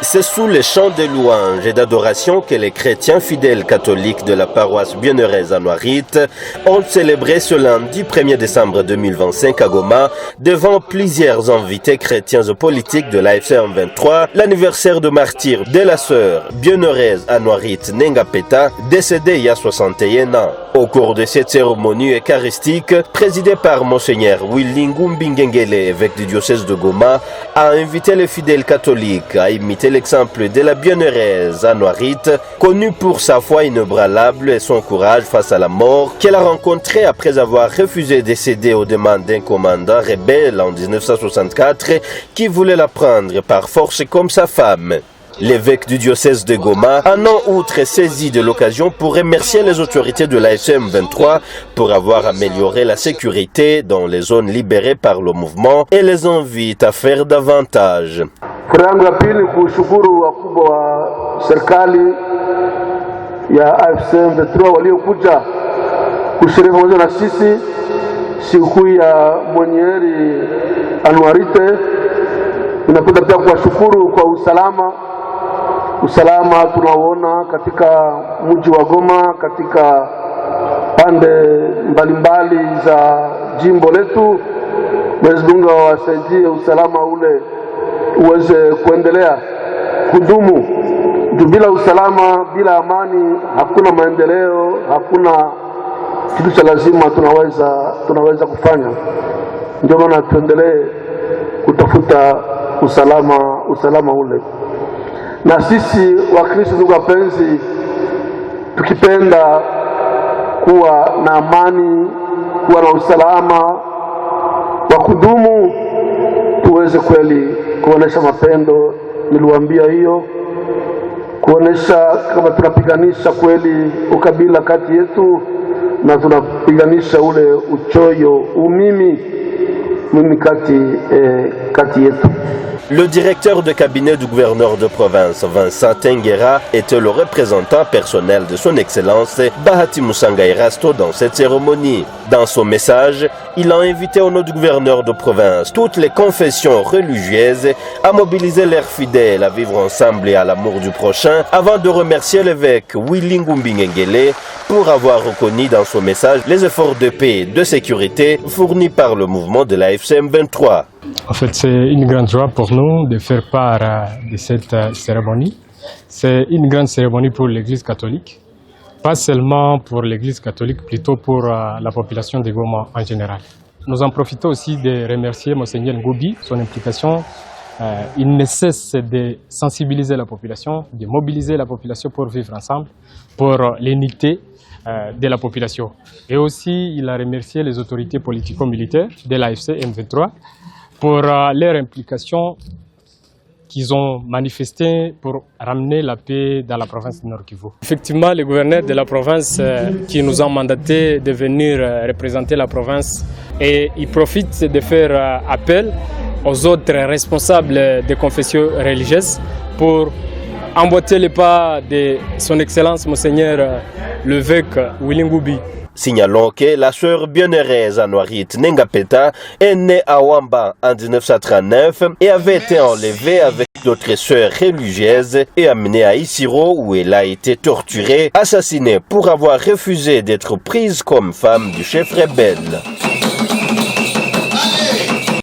C'est sous les chants de louanges et d'adoration que les chrétiens fidèles catholiques de la paroisse bienheureuse à Noirit ont célébré ce lundi 1er décembre 2025 à Goma, devant plusieurs invités chrétiens et politiques de l'AFC M23, l'anniversaire de martyr de la sœur bienheureuse à Noirit Nengapeta, décédée il y a 61 ans. Au cours de cette cérémonie eucharistique, présidée par Monseigneur Willingu Mbingengele, évêque du diocèse de Goma, a invité les fidèles catholiques à imiter l'exemple de la bienheureuse à Noirit, connue pour sa foi inébranlable et son courage face à la mort, qu'elle a rencontré après avoir refusé de céder aux demandes d'un commandant rebelle en 1964 qui voulait la prendre par force comme sa femme. L'évêque du diocèse de Goma en a outre saisi de l'occasion pour remercier les autorités de l'AFC M23 pour avoir amélioré la sécurité dans les zones libérées par le mouvement et les invite à faire davantage. Furaha yangu ya pili kushukuru wakubwa wa serikali ya AFC M23 waliokuja kushiriki pamoja na sisi sikukuu ya Mwenyeri Anuarite. Ninapenda pia kuwashukuru kwa usalama tunaoona katika mji wa Goma, katika pande mbalimbali za jimbo letu. Mwenyezi Mungu awasaidie usalama ule uweze kuendelea kudumu. Bila usalama, bila amani, hakuna maendeleo, hakuna kitu cha lazima tunaweza kufanya. Ndio maana tuendelee kutafuta usalama ule. Na sisi Wakristo ndugu wapenzi, tukipenda kuwa na amani, kuwa na usalama wa kudumu, tuweze kweli kuonesha mapendo. Niliwaambia hiyo, kuonesha kama tunapiganisha kweli ukabila kati yetu na tunapiganisha ule uchoyo, umimi kati yetu. Le directeur de cabinet du gouverneur de province, Vincent Tenguera, était le représentant personnel de son Excellence Bahati Musanga Erasto dans cette cérémonie. Dans son message, il a invité au nom du gouverneur de province toutes les confessions religieuses à mobiliser leurs fidèles à vivre ensemble et à l'amour du prochain, avant de remercier l'évêque Willingu Mbingengele pour avoir reconnu dans son message les efforts de paix et de sécurité fournis par le mouvement de l'AFC M23. En fait, c'est une grande joie pour nous de faire part de cette cérémonie. C'est une grande cérémonie pour l'Église catholique, pas seulement pour l'Église catholique, plutôt pour la population de Goma en général. Nous en profitons aussi de remercier Monseigneur Ngoubi, son implication. Il ne cesse de sensibiliser la population, de mobiliser la population pour vivre ensemble, pour l'unité de la population. Et aussi, il a remercié les autorités politico-militaires de l'AFC M23 pour leur implication qu'ils ont manifesté pour ramener la paix dans la province du Nord Kivu. Effectivement, le gouverneur de la province qui nous a mandaté de venir représenter la province, et il profite de faire appel aux autres responsables des confessions religieuses pour emboîter les pas de son Excellence Monseigneur l'évêque Willingu. Signalons que la sœur bienheureuse à Noirit Nengapeta est née à Wamba en 1939 et avait été enlevée avec d'autres sœurs religieuses et amenée à Isiro où elle a été torturée, assassinée pour avoir refusé d'être prise comme femme du chef rebelle.